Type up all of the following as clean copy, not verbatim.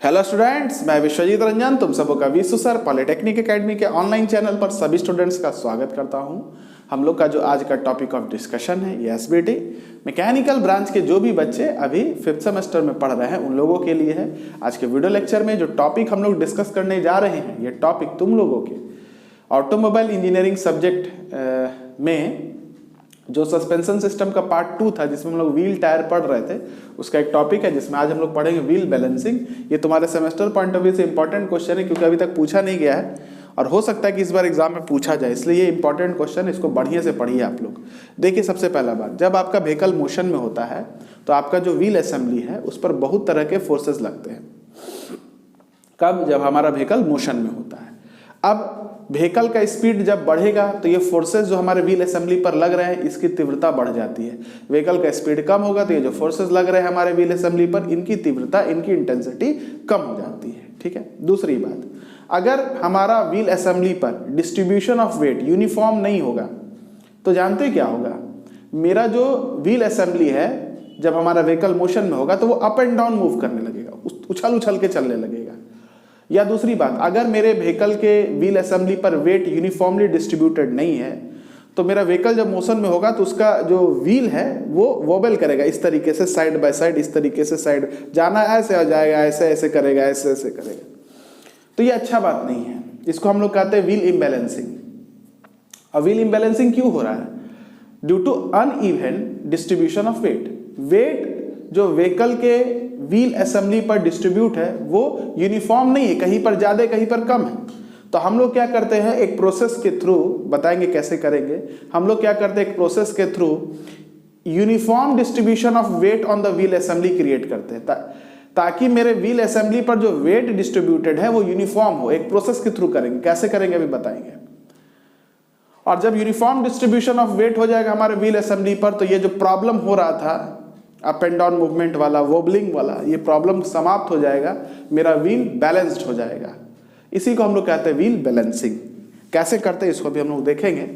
Hello students, मैं विश्वजीत रंजन तुम सबों का विश्व सर पॉलिटेक्निक एकेडमी के ऑनलाइन चैनल पर सभी स्टूडेंट्स का स्वागत करता हूं। हम लोग का जो आज का टॉपिक ऑफ डिस्कशन है ये एसबीटी मैकेनिकल ब्रांच के जो भी बच्चे अभी 5th सेमेस्टर में पढ़ रहे हैं उन लोगों के लिए है। आज के वीडियो लेक्चर में जो टॉपिक हम लोग डिस्कस करने जा रहे हैं ये टॉपिक तुम लोगों के ऑटोमोबाइल इंजीनियरिंग सब्जेक्ट में जो सस्पेंशन सिस्टम का पार्ट 2 था जिसमें हम लोग व्हील टायर पढ़ रहे थे उसका एक टॉपिक है जिसमें आज हम लोग पढ़ेंगे व्हील बैलेंसिंग। ये तुम्हारे सेमेस्टर पॉइंट ऑफ व्यू से इंपॉर्टेंट क्वेश्चन है क्योंकि अभी तक पूछा नहीं गया है और हो सकता है कि इस बार एग्जाम में पूछा जाए, इसलिए ये इंपॉर्टेंट क्वेश्चन, इसको बढ़िया से पढ़िए आप लोग। देखिए, सबसे पहला बात, जब आपका व्हीकल मोशन में होता है तो आपका जो व्हील असेंबली है उस पर बहुत तरह के फोर्सेस लगते हैं। कब? जब हमारा व्हीकल मोशन में होता है। अब व्हीकल का स्पीड जब बढ़ेगा तो ये फोर्सेस जो हमारे व्हील असेंबली पर लग रहे हैं इसकी तीव्रता बढ़ जाती है। व्हीकल का स्पीड कम होगा तो ये जो फोर्सेस लग रहे हैं हमारे व्हील असेंबली पर इनकी तीव्रता, इनकी इंटेंसिटी कम हो जाती है। ठीक है। दूसरी बात, अगर हमारा व्हील असेंबली पर डिस्ट्रीब्यूशन ऑफ वेट यूनिफॉर्म नहीं होगा तो जानते क्या होगा, मेरा जो व्हील असेंबली है जब हमारा व्हीकल मोशन में होगा तो वो अप एंड डाउन मूव करने लगेगा, उछल उछल के चलने लगेगा। या दूसरी बात, अगर मेरे व्हीकल के व्हील असेंबली पर वेट यूनिफॉर्मली डिस्ट्रीब्यूटेड नहीं है तो मेरा व्हीकल जब मोशन में होगा तो उसका जो व्हील है वो वोबल करेगा, इस तरीके से साइड बाय साइड, इस तरीके से साइड जाना ऐसे आ जाएगा, ऐसे ऐसे करेगा, ऐसे ऐसे करेगा। तो ये अच्छा बात नहीं है, इसको हम लोग कहते हैं व्हील इम्बैलेंसिंग। और व्हील इम्बैलेंसिंग क्यों हो रहा है? Due to uneven distribution of weight. Weight जो व्हीकल के व्हील असेंबली पर डिस्ट्रीब्यूट है वो यूनिफॉर्म नहीं है, कहीं पर ज्यादा कहीं पर कम है। तो हम लोग क्या करते हैं, एक प्रोसेस के थ्रू, बताएंगे कैसे करेंगे, हम लोग क्या करते हैं एक प्रोसेस के through uniform distribution of weight on the wheel assembly create करते हैं ताकि मेरे व्हील असेंबली पर जो वेट डिस्ट्रीब्यूटेड है वो यूनिफॉर्म हो। एक प्रोसेस के थ्रू करेंगे, कैसे करेंगे अभी बताएंगे। और जब यूनिफॉर्म डिस्ट्रीब्यूशन ऑफ वेट हो जाएगा हमारे व्हील असेंबली पर तो ये जो प्रॉब्लम हो रहा था अप एंड डाउन मूवमेंट वाला, वोबलिंग वाला, ये प्रॉब्लम समाप्त हो जाएगा, मेरा व्हील बैलेंस्ड हो जाएगा। इसी को हम लोग कहते हैं व्हील बैलेंसिंग। कैसे करते हैं इसको भी हम लोग देखेंगे।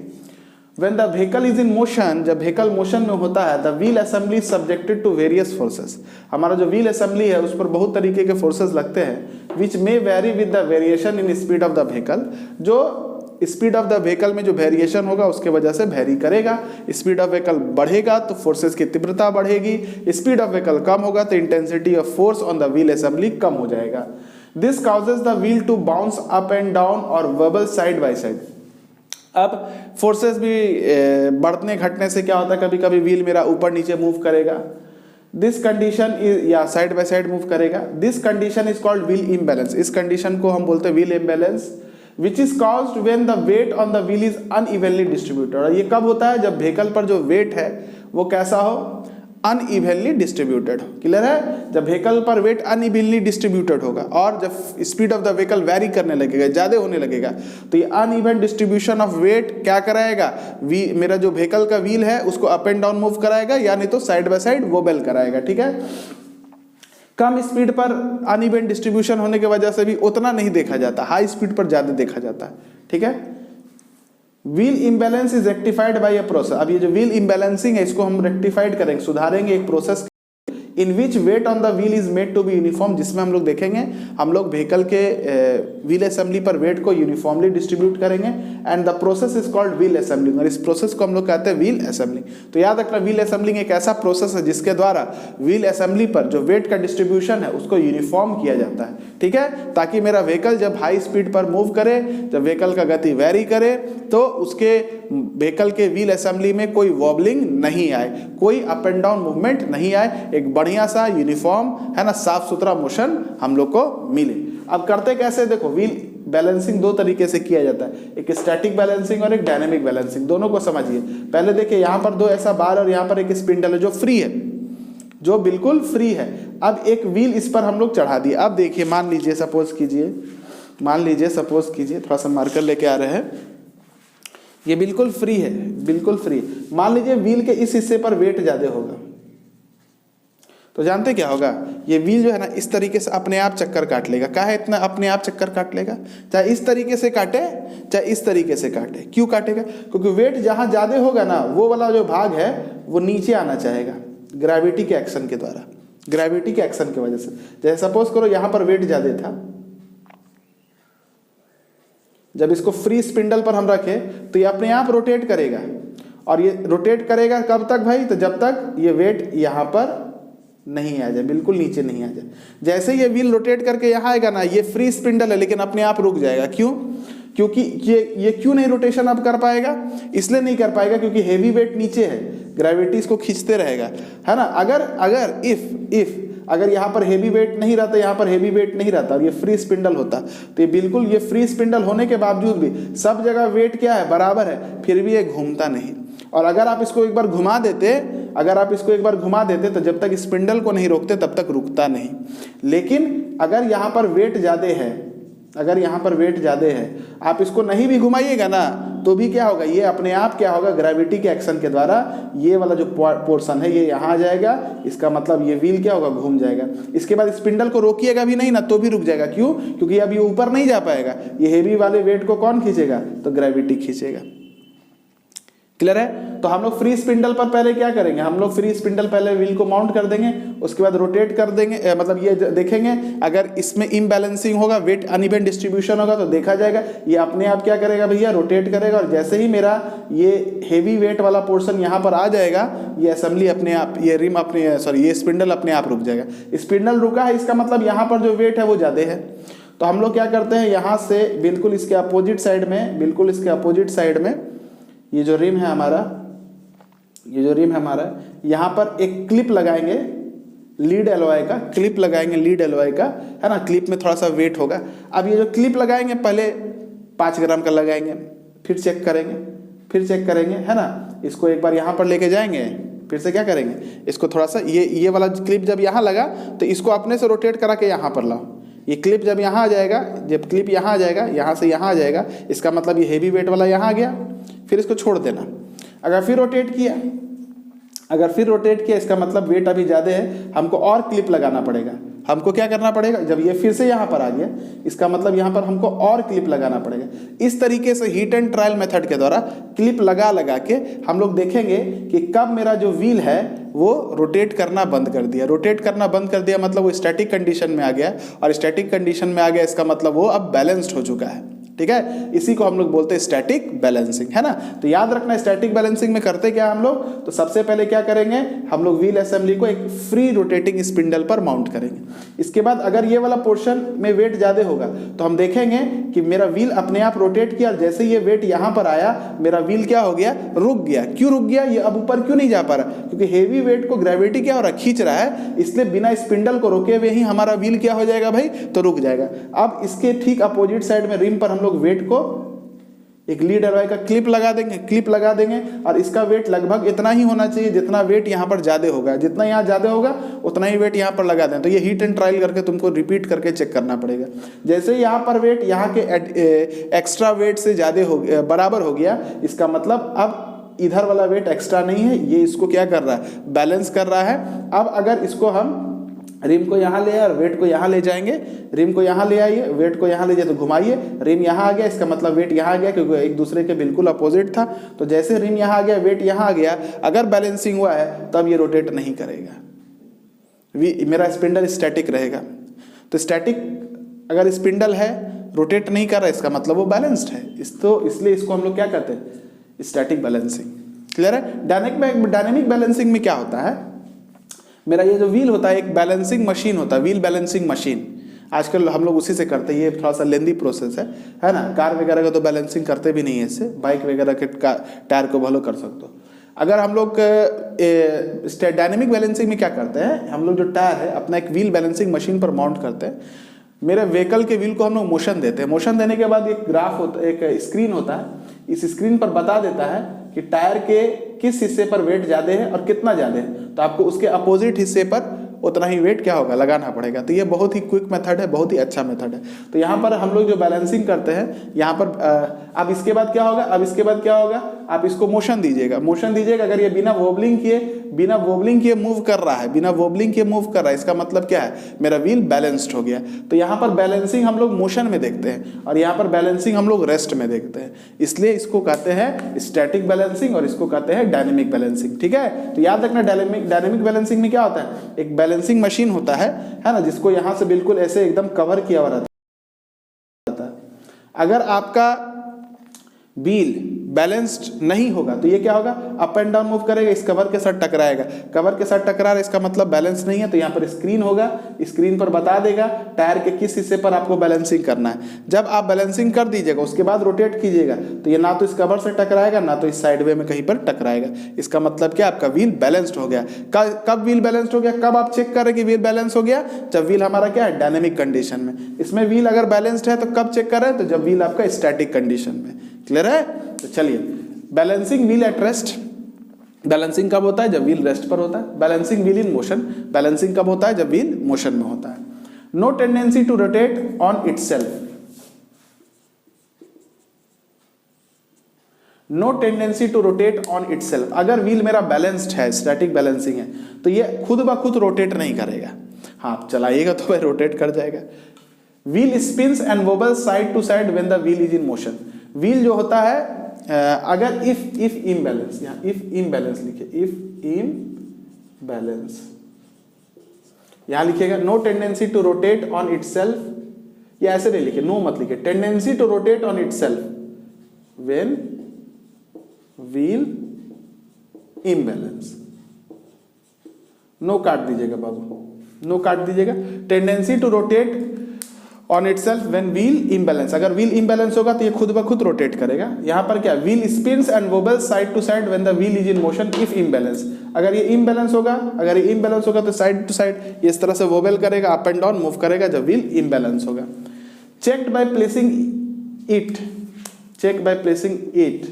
When the vehicle is in motion, जब व्हीकल मोशन में होता है, the wheel assembly is subjected to various forces। हमारा जो व्हील असेंबली है उस पर बहुत तरीके के फोर्सेस लगते हैं which may vary with the variation in speed of the vehicle। जो स्पीड ऑफ द व्हीकल में जो वेरिएशन होगा उसके वजह से वेरी करेगा। स्पीड ऑफ व्हीकल बढ़ेगा तो फोर्सेस की तीव्रता बढ़ेगी, स्पीड ऑफ व्हीकल कम होगा तो intensity of force on the wheel assembly कम हो जाएगा। This causes the wheel to bounce up and down और वेबल साइड बाय साइड। अब फोर्सेस भी बढ़ने घटने से क्या होता है, कभी कभी व्हील मेरा ऊपर नीचे मूव करेगा, दिस कंडीशन इज, या साइड बाय साइड मूव करेगा। This condition is called wheel imbalance. इस कंडीशन को हम बोलते हैं wheel imbalance which is caused when the weight on the wheel is unevenly distributed। और ये कब होता है? जब व्हीकल पर जो वेट है वो कैसा हो, अनइवनली डिस्ट्रीब्यूटेड हो। क्लियर है? जब व्हीकल पर वेट अनइवनली डिस्ट्रीब्यूटेड होगा और जब speed of the vehicle very करने लगेगा, ज्यादा होने लगेगा, तो ये अनइवन डिस्ट्रीब्यूशन ऑफ वेट क्या कराएगा, मेरा जो व्हीकल का व्हील है उसको अप एंड डाउन मूव कराएगा या नहीं तो साइड बाय साइड वोबल कराएगा। ठीक है। कम स्पीड पर अनइवन डिस्ट्रीब्यूशन होने की वजह से भी उतना नहीं देखा जाता, हाई स्पीड पर ज्यादा देखा जाता है। ठीक है। Wheel imbalance is rectified by a process. अब ये जो व्हील इम्बैलेंसिंग है इसको हम रेक्टिफाइड करेंगे, सुधारेंगे एक process in which weight on the wheel is made to be uniform, जिसमें हम लोग देखेंगे हम लोग व्हीकल के व्हील असेंबली पर वेट को यूनिफॉर्मली डिस्ट्रीब्यूट करेंगे and the process is called wheel assembling. और इस प्रोसेस को हम लोग कहते हैं व्हील असेंबलिंग। तो याद रखना, व्हील असेंबलिंग एक ऐसा प्रोसेस है जिसके द्वारा व्हील असेंबली पर जो वेट का डिस्ट्रीब्यूशन है उसको यूनिफॉर्म किया जाता है। ठीक है, ताकि मेरा व्हीकल जब हाई स्पीड पर मूव करे, जब व्हीकल का गति वेरी करे तो उसके व्हीकल के व्हील असेंबली में कोई वॉबलिंग नहीं आए, कोई अप एंड डाउन मूवमेंट नहीं आए, एक बढ़िया सा यूनिफॉर्म है ना, साफ सुथरा मोशन हम लोग को मिले। अब करते कैसे? देखो, व्हील बैलेंसिंग दो तरीके से किया जाता है, एक स्टैटिक बैलेंसिंग और एक डायनेमिक बैलेंसिंग। दोनों को समझिए। पहले देखिए, यहाँ पर दो ऐसा बार और यहाँ पर एक स्पिंडल है जो फ्री है, जो बिल्कुल फ्री है। अब एक व्हील इस पर हम लोग चढ़ा दिए। अब देखिए, मान लीजिए सपोज कीजिए, थोड़ा सा मार्कर लेके आ रहे हैं, ये बिल्कुल फ्री है, बिल्कुल फ्री। मान लीजिए व्हील के इस हिस्से पर वेट ज्यादा होगा तो जानते क्या होगा, ये व्हील जो है ना इस तरीके से अपने आप चक्कर काट लेगा। क्या है, इतना अपने आप चक्कर काट लेगा, चाहे इस तरीके से काटे चाहे इस तरीके से काटे। क्यों काटेगा? क्योंकि वेट जहां ज्यादा होगा ना वो वाला जो भाग है वो नीचे आना चाहेगा ग्रेविटी के एक्शन के द्वारा। ग्रेविटी के एक्शन की वजह से। जैसे सपोज करो यहाँ पर वेट ज़्यादा था, जब इसको फ्री स्पिंडल पर हम रखें तो ये अपने आप रोटेट करेगा, और ये रोटेट करेगा कब तक भाई, तो जब तक ये वेट यहाँ पर नहीं आ जाए, बिल्कुल नीचे नहीं आ जाए। जैसे ये व्हील रोटेट करके यहाँ आएगा ना, ये फ्री स्पिंडल है लेकिन अपने आप रुक जाएगा। क्यों? क्योंकि ये क्यों नहीं रोटेशन अब कर पाएगा? इसलिए नहीं कर पाएगा क्योंकि हेवी वेट नीचे है, ग्रेविटी इसको खींचते रहेगा, है ना। अगर इफ अगर यहाँ पर हेवी वेट नहीं रहता, यहाँ पर हेवी वेट नहीं रहता और ये फ्री स्पिंडल होता, तो ये बिल्कुल, ये फ्री स्पिंडल होने के बावजूद भी सब जगह वेट क्या है, बराबर है, फिर भी ये घूमता नहीं। और अगर आप इसको एक बार घुमा देते तो जब तक स्पिंडल को नहीं रोकते तब तक रुकता नहीं। लेकिन अगर यहाँ पर वेट ज़्यादा है, आप इसको नहीं भी घुमाइएगा ना तो भी क्या होगा, ये अपने आप क्या होगा, ग्रेविटी के एक्शन के द्वारा ये वाला जो पोर्शन है ये यहाँ आ जाएगा। इसका मतलब ये व्हील क्या होगा, घूम जाएगा। इसके बाद स्पिंडल को रोकिएगा भी नहीं ना तो भी रुक जाएगा। क्यों? क्योंकि अब ये ऊपर नहीं जा पाएगा। ये हेवी वाले वेट को कौन खींचेगा, तो ग्रेविटी खींचेगा। क्लियर है? तो हम लोग फ्री स्पिंडल पर पहले क्या करेंगे, हम लोग फ्री स्पिंडल पहले व्हील को माउंट कर देंगे, उसके बाद रोटेट कर देंगे, मतलब ये देखेंगे अगर इसमें इम्बैलेंसिंग होगा, वेट अनइवन डिस्ट्रीब्यूशन होगा तो देखा जाएगा ये अपने आप क्या करेगा भैया, रोटेट करेगा। और जैसे ही मेरा ये हेवी वेट वाला पोर्शन यहाँ पर आ जाएगा, ये असेंबली अपने आप, ये स्पिंडल अपने आप रुक जाएगा। स्पिंडल रुका है, इसका मतलब यहाँ पर जो वेट है वो ज़्यादा है। तो हम लोग क्या करते हैं, यहाँ से बिल्कुल इसके अपोजिट साइड में ये जो रिम है हमारा, यहाँ पर एक क्लिप लगाएंगे, लीड एलॉय का क्लिप लगाएंगे, है ना। क्लिप में थोड़ा सा वेट होगा। अब ये जो क्लिप लगाएंगे पहले 5 ग्राम का लगाएंगे, फिर चेक करेंगे, है ना। इसको एक बार यहाँ पर लेके जाएंगे, फिर से क्या करेंगे, इसको थोड़ा सा ये वाला क्लिप जब यहाँ लगा तो इसको अपने से रोटेट करा के यहाँ पर लाओ। ये क्लिप जब यहाँ आ जाएगा, यहाँ से यहाँ आ जाएगा, इसका मतलब ये हेवी वेट वाला यहाँ आ गया। फिर इसको छोड़ देना। अगर फिर रोटेट किया, इसका मतलब वेट अभी ज़्यादा है, हमको और क्लिप लगाना पड़ेगा। हमको क्या करना पड़ेगा, जब ये फिर से यहाँ पर आ गया, इसका मतलब यहाँ पर हमको और क्लिप लगाना पड़ेगा। इस तरीके से हीट एंड ट्रायल मेथड के द्वारा क्लिप लगा के हम लोग देखेंगे कि कब मेरा जो व्हील है वो रोटेट करना बंद कर दिया, मतलब वो स्टैटिक कंडीशन में आ गया। और स्टैटिक कंडीशन में आ गया इसका मतलब वो अब बैलेंस्ड हो चुका है। ठीक है, इसी को हम लोग बोलते हैं स्टैटिक बैलेंसिंग, है ना। तो याद रखना, स्टैटिक बैलेंसिंग में करते क्या हम लोग, तो सबसे पहले क्या करेंगे, हम लोग व्हील असेंबली को एक फ्री रोटेटिंग स्पिंडल पर माउंट करेंगे। इसके बाद अगर ये वाला पोर्शन में वेट ज़्यादा होगा तो हम देखेंगे कि मेरा व्हील अपने आप रोटेट किया, और जैसे ये वेट यहाँ पर आया, मेरा व्हील क्या हो गया, रुक गया। क्यों रुक गया, ये अब ऊपर क्यों नहीं जा पा रहा, क्योंकि हेवी वेट को ग्रेविटी क्या हो रहा है, खींच रहा है, इसलिए बिना स्पिंडल को रोके हुए ही हमारा व्हील क्या हो जाएगा भाई, तो रुक जाएगा। अब इसके ठीक अपोजिट साइड में रिम पर हम लोग वेट को एक लीड एलॉय का क्लिप लगा देंगे, और इसका वेट लगभग इतना ही होना चाहिए जितना वेट यहाँ पर ज़्यादा होगा। जितना यहाँ ज़्यादा होगा उतना ही वेट यहाँ पर लगा दें। तो ये हीट एंड ट्रायल करके तुमको रिपीट करके चेक करना पड़ेगा। जैसे यहाँ पर वेट यहाँ के एक्स्ट्रा वेट से ज़्यादा हो गया, बराबर हो गया, इसका मतलब अब इधर वाला वेट एक्स्ट्रा नहीं है, ये इसको क्या कर रहा है, बैलेंस कर रहा है। अब अगर इसको हम रिम को यहाँ ले आए और वेट को यहाँ ले जाएंगे, रिम को यहाँ ले आइए, वेट को यहाँ ले जाए तो घुमाइए, रिम यहाँ आ गया, इसका मतलब वेट यहाँ आ गया, क्योंकि एक दूसरे के बिल्कुल अपोजिट था। तो जैसे रिम यहाँ आ गया, वेट यहाँ आ गया, अगर बैलेंसिंग हुआ है तब ये रोटेट नहीं करेगा, मेरा स्पिंडल स्टैटिक रहेगा। तो स्टैटिक अगर स्पिंडल है, रोटेट नहीं कर रहा, इसका मतलब वो बैलेंस्ड है। इसलिए इसको हम लोग क्या कहते हैं, स्टैटिक बैलेंसिंग। क्लियर है? डायनेमिक बैलेंसिंग में क्या होता है, मेरा ये जो व्हील होता है एक बैलेंसिंग मशीन होता है, व्हील बैलेंसिंग मशीन। आजकल हम लोग उसी से करते हैं, ये थोड़ा सा लेंदी प्रोसेस है ना। कार वगैरह का तो बैलेंसिंग करते भी नहीं है इससे, बाइक वगैरह के टायर को भलो कर सकते हो। अगर हम लोग डायनेमिक बैलेंसिंग में क्या करते हैं, हम लोग जो टायर है अपना एक व्हील बैलेंसिंग मशीन पर माउंट करते हैं। मेरे व्हीकल के व्हील को हम लोग मोशन देते हैं। मोशन देने के बाद एक ग्राफ होता है, एक स्क्रीन होता है, इस स्क्रीन पर बता देता है कि टायर के किस हिस्से पर वेट ज़्यादा है और कितना ज़्यादा है, तो आपको उसके अपोजिट हिस्से पर उतना ही वेट क्या होगा, लगाना पड़ेगा। तो ये बहुत ही क्विक मेथड है, बहुत ही अच्छा मेथड है। तो यहाँ पर हम लोग जो बैलेंसिंग करते हैं, यहाँ पर अब इसके बाद क्या होगा, आप इसको मोशन दीजिएगा, मोशन दीजिएगा। अगर ये बिना वोबलिंग किए मूव कर रहा है, बिना वोबलिंग किए मूव कर रहा है, इसका मतलब क्या है, मेरा व्हील बैलेंस्ड हो गया। तो यहाँ पर बैलेंसिंग हम लोग मोशन में देखते हैं और यहाँ पर बैलेंसिंग हम लोग रेस्ट में देखते हैं, इसलिए इसको कहते हैं स्टैटिक बैलेंसिंग और इसको कहते हैं डायनेमिक बैलेंसिंग। ठीक है, तो याद रखना डायनेमिक बैलेंसिंग में क्या होता है, एक बैलेंसिंग मशीन होता है ना, जिसको यहाँ से बिल्कुल ऐसे एकदम कवर किया हुआ रहता है। अगर आपका व्हील बैलेंस्ड नहीं होगा तो ये क्या होगा, अप एंड डाउन मूव करेगा, इस कवर के साथ टकराएगा, कवर के साथ टकरा रहा है, इसका मतलब बैलेंस नहीं है। तो यहाँ पर स्क्रीन होगा, स्क्रीन पर बता देगा टायर के किस हिस्से पर आपको बैलेंसिंग करना है। जब आप बैलेंसिंग कर दीजिएगा उसके बाद रोटेट कीजिएगा तो ये ना तो इस कवर से टकराएगा ना तो इस साइड वे में कहीं पर टकराएगा। इसका मतलब क्या, आपका व्हील बैलेंस्ड हो गया। कब व्हील बैलेंस्ड हो गया, कब आप चेक करें कि व्हील बैलेंस हो गया, जब व्हील हमारा क्या है, डायनेमिक कंडीशन में। इसमें व्हील अगर बैलेंस्ड है तो कब चेक करें, तो जब व्हील आपका स्टैटिक कंडीशन में। क्लियर है? तो चलिए, balancing wheel at rest, balancing कब होता है, जब व्हील रेस्ट पर होता है। Balancing wheel in motion, balancing कब होता है, जब व्हील मोशन में होता है। No tendency to rotate on itself, no tendency to rotate on itself. अगर व्हील मेरा बैलेंस्ड है, स्टैटिक बैलेंसिंग है, तो ये खुद ब खुद रोटेट नहीं करेगा। हाँ, आप चलाइएगा तो वह रोटेट कर जाएगा। Wheel spins and wobbles side to side when the wheel is in motion. Wheel जो होता है, अगर इफ इम्बैलेंस, यहाँ इफ इम्बैलेंस लिखिए, इफ इम्बैलेंस यहाँ लिखिएगा। No tendency to rotate on itself, या ऐसे नहीं लिखिए, नो मत लिखिए, tendency to rotate on itself when wheel imbalance. No काट दीजिएगा बाबू, नो काट दीजिएगा। Tendency to rotate on itself when wheel imbalance, अगर व्हील इम्बैलेंस होगा तो ये खुद ब खुद रोटेट करेगा। यहाँ पर क्या, wheel spins and wobbles side to side when the wheel is in motion if imbalance. अगर ये इम्बैलेंस होगा, तो साइड टू साइड इस तरह से वोबल करेगा, अप एंड डाउन मूव करेगा जब व्हील इम्बैलेंस होगा। Checked by placing it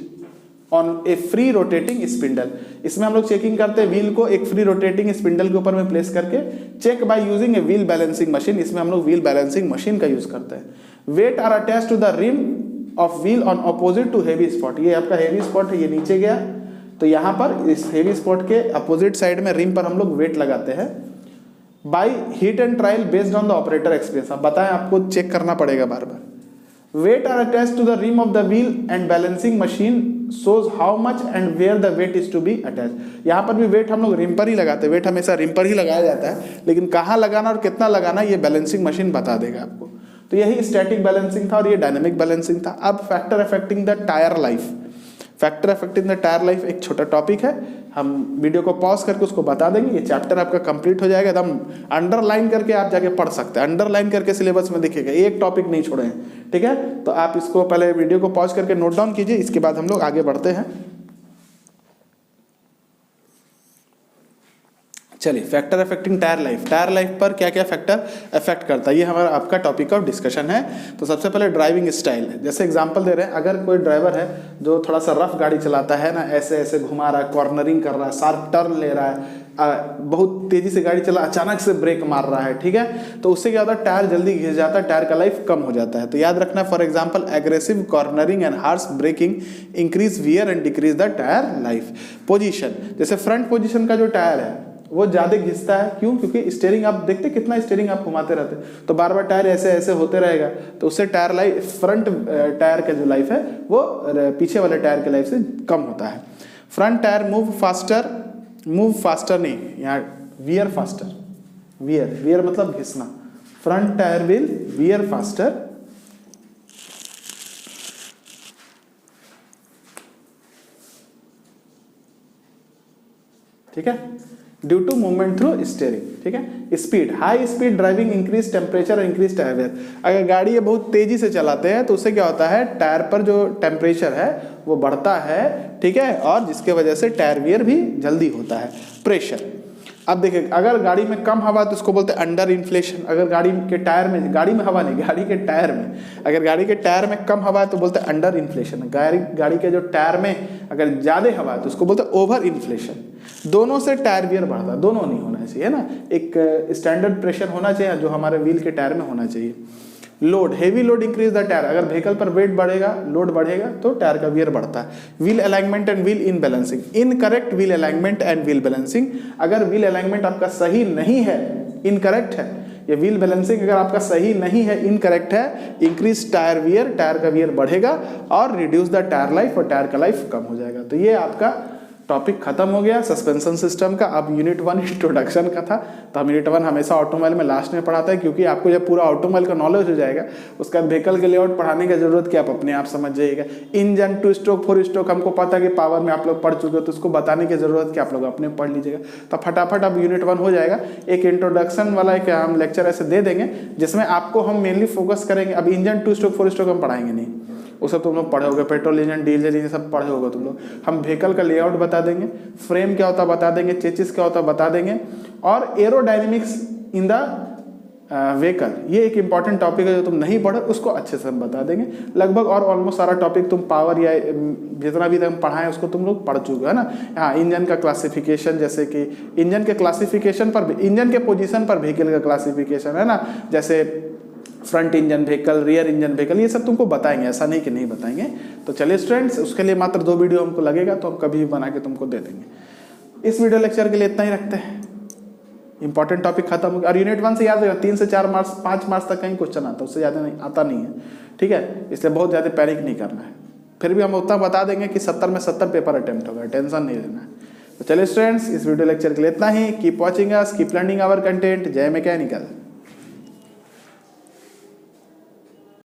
on A free rotating spindle. इसमें हम लोग चेकिंग करते हैं व्हील को एक फ्री रोटेटिंग स्पिंडल के ऊपर में प्लेस करके। Check by using a wheel balancing machine, इसमें हम लोग व्हील बैलेंसिंग मशीन का यूज करते हैं। Weight are attached to the rim of wheel on opposite to heavy spot. ये आपका हेवी स्पॉट है, ये नीचे गया, तो यहाँ पर इस हेवी स्पॉट के अपोजिट साइड में रिम पर हम लोग वेट लगाते हैं। By hit and trial based on the operator experience. अब बताएं, आपको चेक करना पड़ेगा बार बार। Weight are attached to the rim of the wheel and balancing machine shows how much and where the weight is to be attached। यहाँ पर भी wait हम लोग रिम पर ही लगाते हैं, वेट हमेशा रिम पर ही लगाया जाता है, लेकिन कहाँ लगाना और कितना लगाना ये बैलेंसिंग मशीन बता देगा आपको। तो यही स्टैटिक बैलेंसिंग था और ये डायनेमिक बैलेंसिंग था। अब factor affecting the tyre life, factor affecting the tyre life एक छोटा टॉपिक है, हम वीडियो को पॉज करके उसको बता देंगे। ये चैप्टर आपका कंप्लीट हो जाएगा, एकदम अंडरलाइन करके आप जाके पढ़ सकते हैं, अंडरलाइन करके सिलेबस में दिखेगा, एक टॉपिक नहीं छोड़े हैं। ठीक है, तो आप इसको पहले वीडियो को पॉज करके नोट डाउन कीजिए, इसके बाद हम लोग आगे बढ़ते हैं। चलिए, factor affecting tyre life, tyre life पर क्या क्या फैक्टर अफेक्ट करता है, ये हमारा आपका टॉपिक ऑफ डिस्कशन है। तो सबसे पहले ड्राइविंग स्टाइल, जैसे एग्जांपल दे रहे हैं, अगर कोई ड्राइवर है जो थोड़ा सा रफ गाड़ी चलाता है ना, ऐसे ऐसे घुमा रहा है, कॉर्नरिंग कर रहा है, शार्प टर्न ले रहा है, बहुत तेजी से गाड़ी चला, अचानक से ब्रेक मार रहा है, ठीक है, तो उससे क्या होता है, टायर जल्दी घिस जाता है, टायर का लाइफ कम हो जाता है। तो याद रखना, for example aggressive cornering and harsh braking increase wear and decrease the tyre life. Position, जैसे फ्रंट पोजीशन का जो टायर है वो ज़्यादा घिसता है, क्यों? क्योंकि स्टीयरिंग आप देखते कितना स्टीयरिंग आप घुमाते रहते, तो बार बार टायर ऐसे ऐसे होते रहेगा, तो उससे टायर लाइफ, फ्रंट टायर का जो लाइफ है वो पीछे वाले टायर के लाइफ से कम होता है। फ्रंट टायर मूव फास्टर नहीं, यहाँ वियर फास्टर, वियर मतलब घिसना, front tyre will wear faster, ठीक है, due to movement through steering. ठीक है, speed, high speed driving increase temperature, increase tyre wear. अगर गाड़ी ये बहुत तेजी से चलाते हैं तो उससे क्या होता है, टायर पर जो टेम्परेचर है वो बढ़ता है, ठीक है, और जिसके वजह से टायर वियर भी जल्दी होता है। प्रेशर, अब देखिए, अगर गाड़ी में कम हवा तो उसको बोलते हैं अंडर इन्फ्लेशन। अगर गाड़ी के टायर में, गाड़ी में हवा नहीं, गाड़ी के टायर में, अगर गाड़ी के टायर में कम हवा है तो बोलते हैं अंडर इन्फ्लेशन। गाड़ी के जो टायर में अगर ज़्यादा हवा है तो उसको बोलते हैं ओवर इन्फ्लेशन। दोनों से टायर वियर बढ़ता है, दोनों नहीं होना चाहिए ना, एक स्टैंडर्ड प्रेशर होना चाहिए जो हमारे व्हील के टायर में होना चाहिए। Load, heavy load increase the tyre, अगर व्हीकल पर वेट बढ़ेगा, लोड बढ़ेगा तो टायर का वियर बढ़ता है। Wheel alignment and wheel imbalancing, incorrect wheel alignment and wheel balancing, अगर व्हील अलाइनमेंट आपका सही नहीं है, इनकरेक्ट है, ये व्हील बैलेंसिंग अगर आपका सही नहीं है, इनकरेक्ट है, इंक्रीज टायर वियर, टायर का वियर बढ़ेगा और रिड्यूस द टायर लाइफ, और टायर का लाइफ कम हो जाएगा। तो ये आपका टॉपिक खत्म हो गया सस्पेंशन सिस्टम का। अब यूनिट 1 इंट्रोडक्शन का था, तो हम यूनिट 1 हमेशा ऑटोमोबाइल में लास्ट में पढ़ाते हैं, क्योंकि आपको जब पूरा ऑटोमोबाइल का नॉलेज हो जाएगा उसका व्हीकल के लेआउट पढ़ाने की जरूरत क्या, आप अपने आप समझ जाइएगा। इंजन 2 स्ट्रोक 4 स्ट्रोक हमको पता है कि पावर में आप लोग पढ़ चुके हो, तो उसको बताने की जरूरत क्या, आप लोग अपने पढ़ लीजिएगा। तो फटाफट अब यूनिट 1 हो जाएगा। एक इंट्रोडक्शन वाला एक हम लेक्चर ऐसे दे देंगे जिसमें आपको हम मेनली फोकस करेंगे। अब इंजन 2 स्ट्रोक 4 स्ट्रोक हम पढ़ाएंगे नहीं, उसे तुम लोग पढ़े होगे, पेट्रोल इंजन, डीजल इंजन सब पढ़े होगे तुम लोग। हम व्हीकल का लेआउट बता देंगे, फ्रेम क्या होता है बता देंगे, चेसिस क्या होता है बता देंगे, और एरोडायनेमिक्स इन द व्हीकल, ये एक इंपॉर्टेंट टॉपिक है जो तुम नहीं पढ़े उसको अच्छे से हम बता देंगे। लगभग और ऑलमोस्ट सारा टॉपिक तुम पावर या जितना भी हम पढ़ाएं उसको तुम लोग पढ़ चुके हो, है ना। हाँ, इंजन का क्लासिफिकेशन, जैसे कि इंजन के क्लासिफिकेशन पर, इंजन के पोजीशन पर व्हीकल का क्लासिफिकेशन, है ना, जैसे front engine vehicle, rear engine vehicle, ये सब तुमको बताएंगे, ऐसा नहीं कि नहीं बताएंगे। तो चलिए स्टूडेंट्स, उसके लिए मात्र 2 वीडियो हमको लगेगा, तो हम कभी भी बना के तुमको दे देंगे। इस वीडियो लेक्चर के लिए इतना ही रखते हैं, इंपॉर्टेंट टॉपिक खत्म हो गया। और यूनिट 1 से याद रखना 3 से 4 मार्क्स 5 मार्क्स तक कहीं क्वेश्चन आता है, उससे ज़्यादा नहीं आता नहीं है, ठीक है। इसलिए बहुत ज़्यादा पैनिक नहीं करना है, फिर भी हम उतना बता देंगे कि 70 में 70 पेपर अटेम्प्ट होगा, टेंशन नहीं लेना है। तो चलिए स्टूडेंट्स, इस वीडियो लेक्चर के लिए इतना ही। Keep watching us, keep learning our content. जय मैकेनिकल।